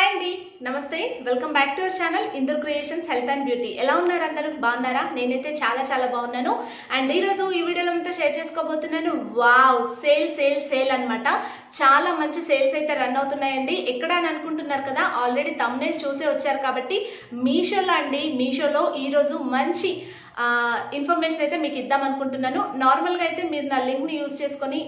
అండి నమస్తే welcome back to our channel Indur creations health and beauty. ఎలా ఉన్నారు అందరూ? బాగున్నారా? నేనైతే చాలా బాగున్నాను. అండ్ ఈ రోజు ఈ వీడియోలో మీతో షేర్ చేసుకోబోతున్నాను. వావ్, సేల్ సేల్ సేల్ అన్నమాట. చాలా మంచి సేల్స్ అయితే రన్ అవుతున్నాయండి. ఎక్కడ అని అనుకుంటున్నారు కదా, ఆల్రెడీ థంబ్నెయిల్ చూసే వచ్చారు కాబట్టి మీషోలో అండి. మీషోలో ఈరోజు మంచి ఇన్ఫర్మేషన్ అయితే మీకు ఇద్దాం అనుకుంటున్నాను. నార్మల్గా అయితే మీరు నా లింక్ని యూజ్ చేసుకొని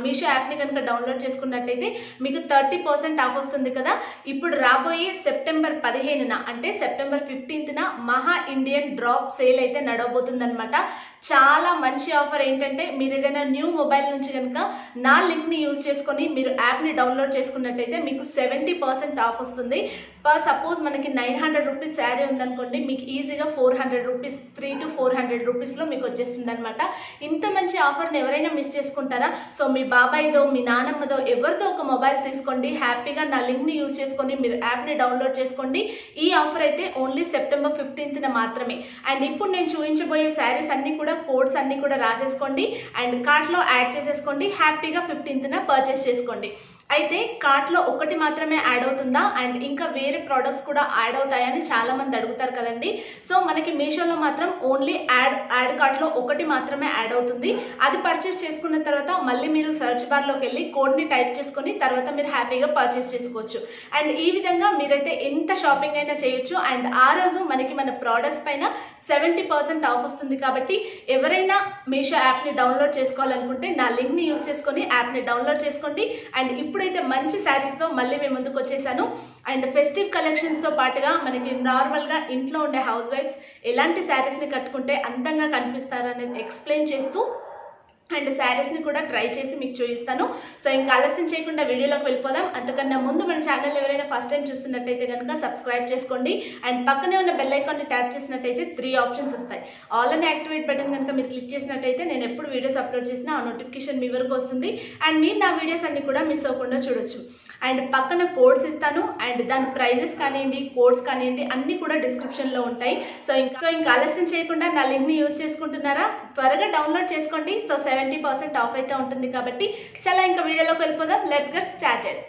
మీషో యాప్ని కనుక డౌన్లోడ్ చేసుకున్నట్టయితే మీకు 30% ఆఫ్ వస్తుంది కదా. ఇప్పుడు రాబోయే సెప్టెంబర్ 15న అంటే సెప్టెంబర్ 15న మహా ఇండియన్ డ్రాప్ సేల్ అయితే నడవబోతుంది అనమాట. చాలా మంచి ఆఫర్. ఏంటంటే మీరు ఏదైనా న్యూ మొబైల్ నుంచి కనుక నా లింక్ని యూజ్ చేసుకొని మీరు యాప్ని డౌన్లోడ్ చేసుకున్నట్టయితే మీకు 70% ఆఫ్ వస్తుంది. సపోజ్ మనకి 900 రూపీస్ శారీ ఉందనుకోండి, మీకు ఈజీగా 400 రూపీస్ 300 to 400 రూపీస్లో మీకు వచ్చేస్తుంది అనమాట. ఇంత మంచి ఆఫర్ని ఎవరైనా మిస్ చేసుకుంటారా? సో మీ బాబాయ్దో మీ నానమ్మదో ఎవరిదో ఒక మొబైల్ తీసుకోండి, హ్యాపీగా నా లింక్ని యూజ్ చేసుకొని మీరు యాప్ని డౌన్లోడ్ చేసుకోండి. ఈ ఆఫర్ అయితే ఓన్లీ సెప్టెంబర్ 15న మాత్రమే. అండ్ ఇప్పుడు నేను చూపించబోయే శారీస్ అన్నీ కూడా కోడ్స్ అన్నీ కూడా రాసేసుకోండి అండ్ కార్ట్లో యాడ్ చేసేసుకోండి. హ్యాపీగా 15న పర్చేస్ చేసుకోండి. అయితే కార్ట్లో ఒకటి మాత్రమే యాడ్ అవుతుందా అండ్ ఇంకా వేరే ప్రోడక్ట్స్ కూడా యాడ్ అవుతాయని చాలా మంది అడుగుతారు కదండి. సో మనకి మీషోలో మాత్రం ఓన్లీ యాడ్ కార్ట్లో ఒకటి మాత్రమే యాడ్ అవుతుంది. అది పర్చేస్ చేసుకున్న తర్వాత మళ్ళీ మీరు సర్చ్ బార్లోకి వెళ్ళి కోడ్ని టైప్ చేసుకొని తర్వాత మీరు హ్యాపీగా పర్చేస్ చేసుకోవచ్చు. అండ్ ఈ విధంగా మీరైతే ఎంత షాపింగ్ అయినా చేయొచ్చు. అండ్ ఆ రోజు మనకి మన ప్రోడక్ట్స్ పైన 70% ఆఫ్ వస్తుంది. కాబట్టి ఎవరైనా మీషో యాప్ని డౌన్లోడ్ చేసుకోవాలనుకుంటే నా లింక్ని యూజ్ చేసుకొని యాప్ని డౌన్లోడ్ చేసుకోండి. అండ్ ఇప్పుడైతే మంచి శారీస్తో మళ్ళీ మేము ముందుకు వచ్చేసాను. అండ్ ఫెస్టివ్ కలెక్షన్స్తో పాటుగా మనకి నార్మల్గా ఇంట్లో ఉండే హౌస్ వైఫ్స్ ఎలాంటి శారీస్ని కట్టుకుంటే అందంగా కనిపిస్తారనేది ఎక్స్ప్లెయిన్ చేస్తూ అండ్ శారీస్ని కూడా ట్రై చేసి మీకు చూపిస్తాను. సో ఇంకా ఆలస్యం చేయకుండా వీడియోలోకి వెళ్ళిపోదాం. అంతకన్నా ముందు మన ఛానల్ ఎవరైనా ఫస్ట్ టైం చూస్తున్నట్టయితే కనుక సబ్స్క్రైబ్ చేసుకోండి. అండ్ పక్కనే ఉన్న బెల్ ఐకాన్ని ట్యాప్ చేసినట్టయితే 3 ఆప్షన్స్ వస్తాయి. ఆల్ అని యాక్టివేట్ బటన్ కనుక మీరు క్లిక్ చేసినట్టయితే నేను ఎప్పుడు వీడియోస్ అప్లోడ్ చేసినా ఆ నోటిఫికేషన్ మీ వరకు వస్తుంది. అండ్ మీరు నా వీడియోస్ అన్ని కూడా మిస్ అవ్వకుండా చూడొచ్చు. అండ్ పక్కన కోడ్స్ ఇస్తాను అండ్ దాని ప్రైజెస్ కానివ్వండి, కోడ్స్ కానివ్వండి అన్నీ కూడా డిస్క్రిప్షన్లో ఉంటాయి. సో ఇంకా ఆలస్యం చేయకుండా నా లింక్ని యూజ్ చేసుకుంటున్నారా? త్వరగా డౌన్లోడ్ చేసుకోండి. సో 70% ఆఫ్ అయితే ఉంటుంది కాబట్టి చాలా ఇంకా వీడియోలోకి వెళ్ళిపోదాం. Let's get started.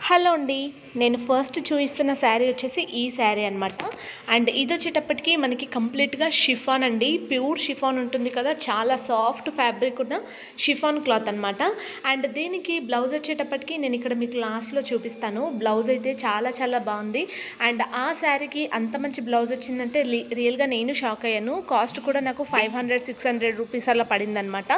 హలో అండి, నేను ఫస్ట్ చూపిస్తున్న శారీ వచ్చేసి ఈ శారీ అనమాట. అండ్ ఇది వచ్చేటప్పటికి మనకి కంప్లీట్గా షిఫాన్ అండి. ప్యూర్ షిఫాన్ ఉంటుంది కదా, చాలా సాఫ్ట్ ఫ్యాబ్రిక్ ఉన్న షిఫాన్ క్లాత్ అనమాట. అండ్ దీనికి బ్లౌజ్ వచ్చేటప్పటికి నేను ఇక్కడ మీకు లాస్ట్లో చూపిస్తాను. బ్లౌజ్ అయితే చాలా బాగుంది. అండ్ ఆ శారీకి అంత మంచి బ్లౌజ్ వచ్చిందంటే రియల్గా నేను షాక్ అయ్యాను. కాస్ట్ కూడా నాకు 500-600 రూపీస్ అలా పడిందనమాట.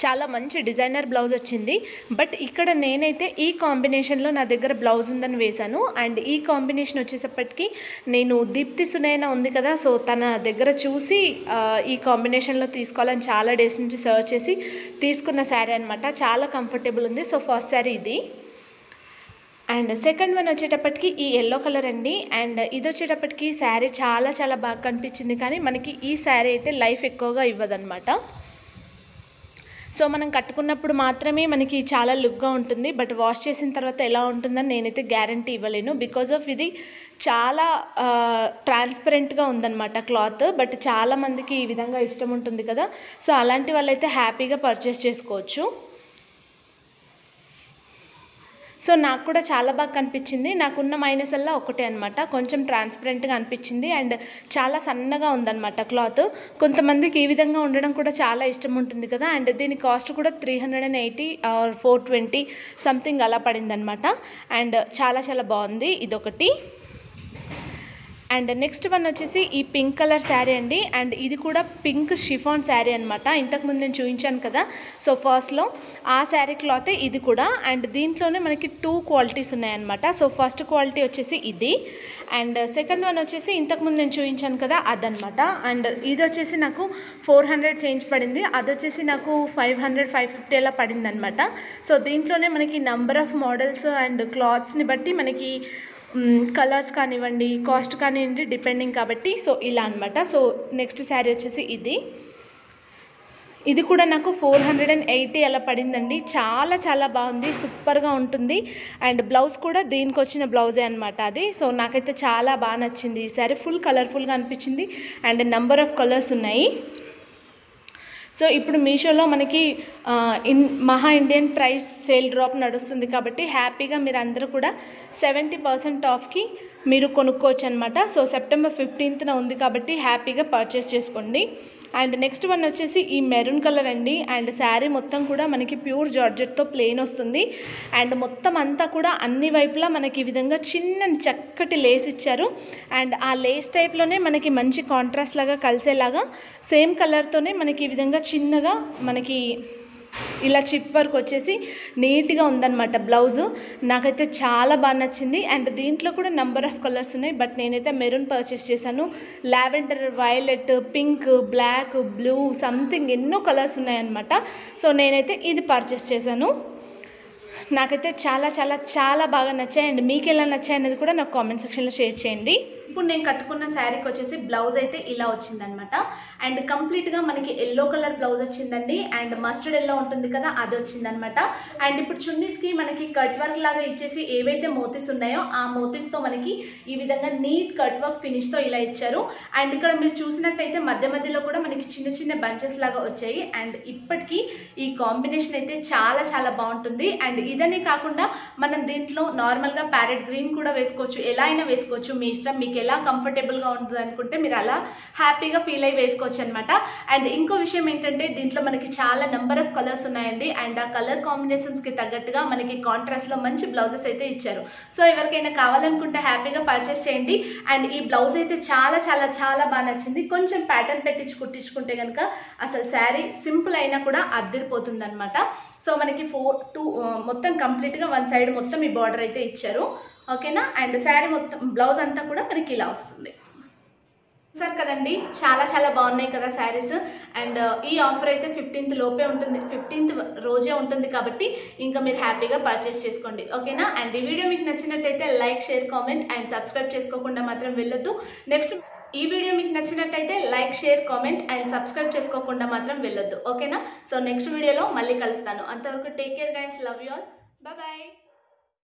చాలా మంచి డిజైనర్ బ్లౌజ్ వచ్చింది. బట్ ఇక్కడ నేనైతే ఈ కాంబినేషన్లో నా దగ్గర బ్లౌజ్ ఉందని వేశాను. అండ్ ఈ కాంబినేషన్ వచ్చేసప్పటికి నేను దీప్తి సునైనా ఉంది కదా, సో తన దగ్గర చూసి ఈ కాంబినేషన్లో తీసుకోవాలని చాలా డేస్ నుంచి సర్చ్ చేసి తీసుకున్న శారీ అనమాట. చాలా కంఫర్టబుల్ ఉంది. సో ఫస్ట్ శారీ ఇది. అండ్ సెకండ్ వన్ వచ్చేటప్పటికి ఈ ఎల్లో కలర్ అండి. అండ్ ఇది వచ్చేటప్పటికి శారీ చాలా బాగా కనిపించింది, కానీ మనకి ఈ శారీ అయితే లైఫ్ ఎక్కువగా ఇవ్వదన్నమాట. సో మనం కట్టుకున్నప్పుడు మాత్రమే మనకి చాలా లుక్గా ఉంటుంది. బట్ వాష్ చేసిన తర్వాత ఎలా ఉంటుందని నేనైతే గ్యారంటీ ఇవ్వలేను. బికాజ్ ఆఫ్ ఇది చాలా ట్రాన్స్పరెంట్గా ఉందన్నమాట క్లాత్. బట్ చాలామందికి ఈ విధంగా ఇష్టం ఉంటుంది కదా, సో అలాంటి వాళ్ళైతే హ్యాపీగా పర్చేస్ చేసుకోవచ్చు. సో నాకు కూడా చాలా బాగా కనిపించింది. నాకున్న మైనస్ అలా ఒకటే అనమాట, కొంచెం ట్రాన్స్పరెంట్గా అనిపించింది. అండ్ చాలా సన్నగా ఉందన్నమాట క్లాత్. కొంతమందికి ఈ విధంగా ఉండడం కూడా చాలా ఇష్టం ఉంటుంది కదా. అండ్ దీని కాస్ట్ కూడా 380 or 420 సంథింగ్ అలా పడిందనమాట. అండ్ చాలా బాగుంది. ఇదొకటి. అండ్ నెక్స్ట్ వన్ వచ్చేసి ఈ పింక్ కలర్ శారీ అండి. అండ్ ఇది కూడా పింక్ షిఫాన్ శారీ అనమాట. ఇంతకుముందు నేను చూపించాను కదా, సో ఫస్ట్లో ఆ శారీ క్లాత్ ఇది కూడా. అండ్ దీంట్లోనే మనకి 2 క్వాలిటీస్ ఉన్నాయన్నమాట. సో ఫస్ట్ క్వాలిటీ వచ్చేసి ఇది, అండ్ సెకండ్ వన్ వచ్చేసి ఇంతకుముందు నేను చూపించాను కదా అదనమాట. అండ్ ఇది వచ్చేసి నాకు 400 చేంజ్ పడింది, అది వచ్చేసి నాకు 500 550 అలా పడింది అనమాట. సో దీంట్లోనే మనకి నంబర్ ఆఫ్ మోడల్స్ అండ్ క్లాత్స్ని బట్టి మనకి కలర్స్ కానివ్వండి, కాస్ట్ కానివ్వండి డిపెండింగ్ కాబట్టి సో ఇలా అనమాట. సో నెక్స్ట్ శారీ వచ్చేసి ఇది కూడా నాకు 480 అలా పడిందండి. చాలా చాలా బాగుంది, సూపర్గా ఉంటుంది. అండ్ బ్లౌజ్ కూడా దీనికి వచ్చిన బ్లౌజే అనమాట అది. సో నాకైతే చాలా బాగా నచ్చింది ఈ శారీ. ఫుల్ కలర్ఫుల్గా అనిపించింది అండ్ నెంబర్ ఆఫ్ కలర్స్ ఉన్నాయి. సో ఇప్పుడు మీషోలో మనకి మహా ఇండియన్ ప్రైస్ సేల్ డ్రాప్ నడుస్తుంది కాబట్టి హ్యాపీగా మీరు అందరూ కూడా 70% ఆఫ్కి మీరు కొనుక్కోవచ్చు అనమాట. సో సెప్టెంబర్ 15న ఉంది కాబట్టి హ్యాపీగా పర్చేస్ చేసుకోండి. అండ్ నెక్స్ట్ వన్ వచ్చేసి ఈ మెరూన్ కలర్ అండి. అండ్ శారీ మొత్తం కూడా మనకి ప్యూర్ జార్జెట్తో ప్లెయిన్ వస్తుంది. అండ్ మొత్తం అంతా కూడా అన్ని వైపులా మనకి ఈ విధంగా చిన్న చక్కటి లేస్ ఇచ్చారు. అండ్ ఆ లేస్ టైప్లోనే మనకి మంచి కాంట్రాస్ట్ లాగా కలిసేలాగా సేమ్ కలర్తోనే మనకి ఈ విధంగా చిన్నగా మనకి ఇలా చిప్ వర్క్ వచ్చేసి నీట్గా ఉందన్నమాట బ్లౌజు. నాకైతే చాలా బాగా నచ్చింది. అండ్ దీంట్లో కూడా నెంబర్ ఆఫ్ కలర్స్ ఉన్నాయి, బట్ నేనైతే మెరూన్ పర్చేస్ చేశాను. Lavender, violet, pink, black, blue something ఎన్నో కలర్స్ ఉన్నాయన్నమాట. సో నేనైతే ఇది పర్చేస్ చేశాను. నాకైతే చాలా చాలా చాలా బాగా నచ్చాయి. అండ్ మీకు ఎలా నచ్చాయి అనేది కూడా నాకు కామెంట్ సెక్షన్లో షేర్ చేయండి. ఇప్పుడు నేను కట్టుకున్న శారీకి వచ్చేసి బ్లౌజ్ అయితే ఇలా వచ్చిందనమాట. అండ్ కంప్లీట్గా మనకి ఎల్లో కలర్ బ్లౌజ్ వచ్చిందండి. అండ్ మస్టర్డ్ ఎల్లో ఉంటుంది కదా అది వచ్చిందనమాట. అండ్ ఇప్పుడు చున్నీస్కి మనకి కట్ వర్క్ లాగా ఇచ్చేసి ఏవైతే మోతీస్ ఉన్నాయో ఆ మోతీస్తో మనకి ఈ విధంగా నీట్ కట్ వర్క్ ఫినిష్తో ఇలా ఇచ్చారు. అండ్ ఇక్కడ మీరు చూసినట్టయితే మధ్య మధ్యలో కూడా మనకి చిన్న చిన్న బంచెస్ లాగా వచ్చాయి. అండ్ ఇప్పటికీ ఈ కాంబినేషన్ అయితే చాలా చాలా బాగుంటుంది. అండ్ ఇదనే కాకుండా మనం దీంట్లో నార్మల్గా ప్యారెట్ గ్రీన్ కూడా వేసుకోవచ్చు, ఎలా అయినా వేసుకోవచ్చు, మీ ఇష్టం. మీకు ఎలా కంఫర్టబుల్గా ఉంటుంది అనుకుంటే మీరు అలా హ్యాపీగా ఫీల్ అయ్యి వేసుకోవచ్చు అనమాట. అండ్ ఇంకో విషయం ఏంటంటే దీంట్లో మనకి చాలా నెంబర్ ఆఫ్ కలర్స్ ఉన్నాయండి. అండ్ ఆ కలర్ కాంబినేషన్స్కి తగ్గట్టుగా మనకి కాంట్రాస్ట్లో మంచి బ్లౌజెస్ అయితే ఇచ్చారు. సో ఎవరికైనా కావాలనుకుంటే హ్యాపీగా పర్చేస్ చేయండి. అండ్ ఈ బ్లౌజ్ అయితే చాలా చాలా చాలా బాగా నచ్చింది. కొంచెం ప్యాటర్న్ పెట్టించి కుట్టించుకుంటే కనుక అసలు శారీ సింపుల్ అయినా కూడా అద్దరిపోతుంది అనమాట. సో మనకి మొత్తం కంప్లీట్గా వన్ సైడ్ మొత్తం ఈ బార్డర్ అయితే ఇచ్చారు, ఓకేనా. అండ్ శారీ మొత్తం బ్లౌజ్ అంతా కూడా మనకి ఇలా వస్తుంది. సార్ కదండి, చాలా చాలా బాగున్నాయి కదా శారీస్. అండ్ ఈ ఆఫర్ అయితే 15th లోపే ఉంటుంది, 15th రోజే ఉంటుంది కాబట్టి ఇంకా మీరు హ్యాపీగా పర్చేస్ చేసుకోండి, ఓకేనా. అండ్ ఈ వీడియో మీకు నచ్చినట్టయితే like, share, comment and subscribe చేసుకోకుండా మాత్రం వెళ్ళొద్దు. నెక్స్ట్ ఈ వీడియో మీకు నచ్చినట్టయితే like, share, comment and subscribe చేసుకోకుండా మాత్రం వెళ్ళొద్దు, ఓకేనా. సో నెక్స్ట్ వీడియోలో మళ్ళీ కలుస్తాను. అంతవరకు take care guys, love you all, bye bye.